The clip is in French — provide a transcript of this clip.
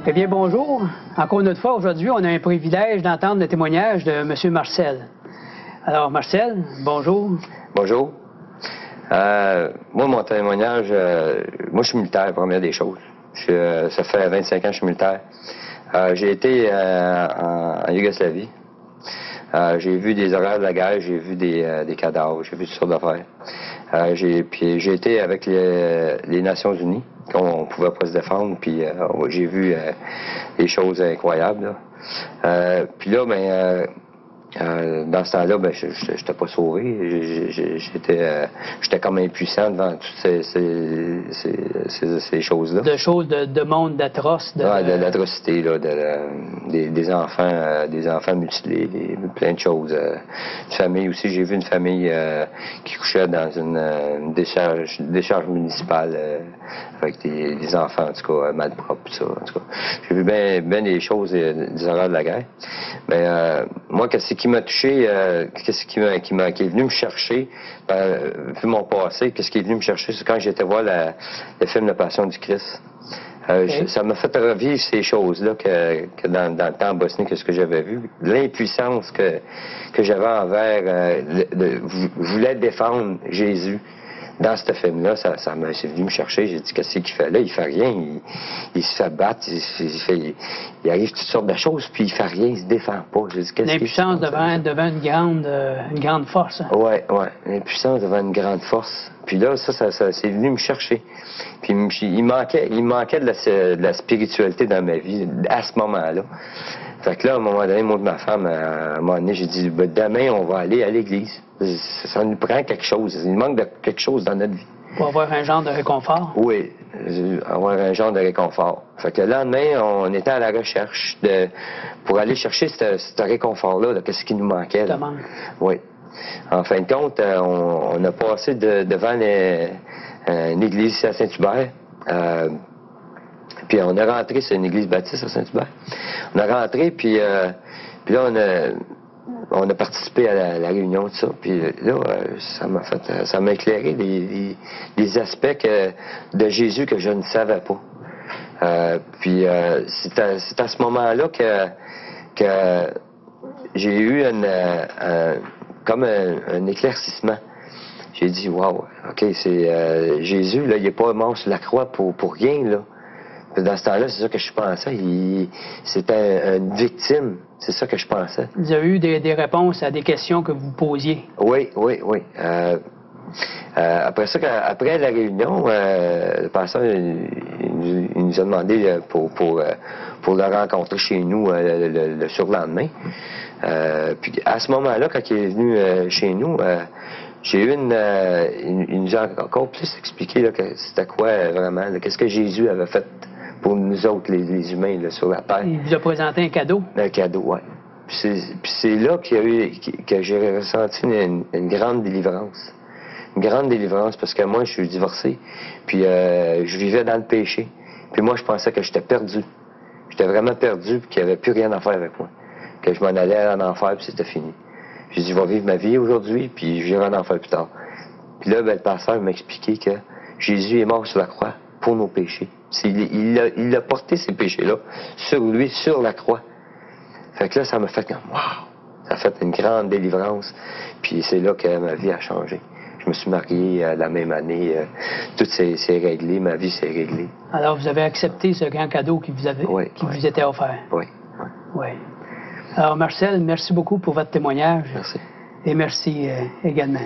Eh bien, bonjour. Encore une fois, aujourd'hui, on a un privilège d'entendre le témoignage de M. Marcel. Alors, Marcel, bonjour. Bonjour. Moi, mon témoignage, moi, je suis militaire, première des choses. Ça fait 25 ans que je suis militaire. J'ai été en Yougoslavie. J'ai vu des horreurs de la guerre, j'ai vu des cadavres, j'ai vu toutes sortes d'affaires. Puis j'ai été avec les Nations Unies, qu'on pouvait pas se défendre, puis j'ai vu des choses incroyables. Puis là, dans ce temps-là, je n'étais pas sauvé. J'étais comme impuissant devant toutes ces choses-là. De monde d'atroce. D'atrocité, des enfants mutilés, plein de choses. Une famille aussi, j'ai vu une famille qui couchait dans une décharge municipale avec des enfants, en tout cas, malpropres, tout ça. En tout cas, j'ai vu bien des choses, des horreurs de la guerre. Mais moi, qu'est-ce qui m'a touché, qu'est-ce qui est venu me chercher, vu mon passé, qu'est-ce qui est venu me chercher, c'est quand j'étais voir le film La Passion du Christ. Okay. Ça m'a fait revivre ces choses-là que dans le temps en Bosnie, que ce que j'avais vu. L'impuissance que j'avais envers, je voulais défendre Jésus. Dans ce film-là, c'est venu me chercher. J'ai dit, qu'est-ce qu'il fait là? Il fait rien. Il se fait battre. Il arrive toutes sortes de choses, puis il fait rien. Il se défend pas. L'impuissance devant une grande force. Hein? Oui. L'impuissance devant une grande force. Puis là, ça c'est venu me chercher. Puis il manquait de la spiritualité dans ma vie à ce moment-là. Fait que là, à un moment donné, moi et ma femme, à un moment donné, j'ai dit, demain, on va aller à l'église. Ça nous prend quelque chose. Il manque de quelque chose dans notre vie. Pour avoir un genre de réconfort? Oui, avoir un genre de réconfort. Fait que le lendemain, on était à la recherche pour aller chercher ce réconfort-là, qu'est-ce qui nous manquait. Là. Oui. En fin de compte, on a passé devant une église ici à Saint-Hubert. Puis on est rentré, c'est une église baptiste à Saint-Hubert. On est rentré, puis là, on a participé à la réunion de ça. Puis là, ça m'a éclairé des aspects de Jésus que je ne savais pas. Puis c'est à ce moment-là que j'ai eu comme un éclaircissement. J'ai dit, wow, OK, c'est Jésus, là, il n'est pas mort sur la croix pour rien, là. Dans ce temps-là, c'est ça que je pensais. C'était une victime. C'est ça que je pensais. Vous avez eu des réponses à des questions que vous posiez? Oui. Après ça, après la réunion, le pasteur il nous a demandé pour le rencontrer chez nous le surlendemain. Puis à ce moment-là, quand il est venu chez nous, j'ai eu il nous a encore plus expliqué là, que c'était quoi vraiment, qu'est-ce que Jésus avait fait pour nous autres, les humains, là, sur la terre. Il vous a présenté un cadeau? Un cadeau, oui. Puis c'est là que j'ai ressenti une grande délivrance. Une grande délivrance, parce que moi, je suis divorcé, puis je vivais dans le péché. Puis moi, je pensais que j'étais perdu. J'étais vraiment perdu, puis qu'il n'y avait plus rien à faire avec moi. Que je m'en allais en enfer, puis c'était fini. J'ai dit, je vais vivre ma vie aujourd'hui, puis j'irai en enfer plus tard. Puis là, le pasteur m'a expliqué que Jésus est mort sur la croix pour nos péchés. Il a porté ces péchés-là sur lui, sur la croix. Fait que là, ça m'a fait comme, wow! Ça a fait une grande délivrance. Puis c'est là que ma vie a changé. Je me suis marié la même année. Tout s'est réglé, ma vie s'est réglée. Alors, vous avez accepté ce grand cadeau qui vous était offert? Oui. Alors, Marcel, merci beaucoup pour votre témoignage. Merci. Et merci également.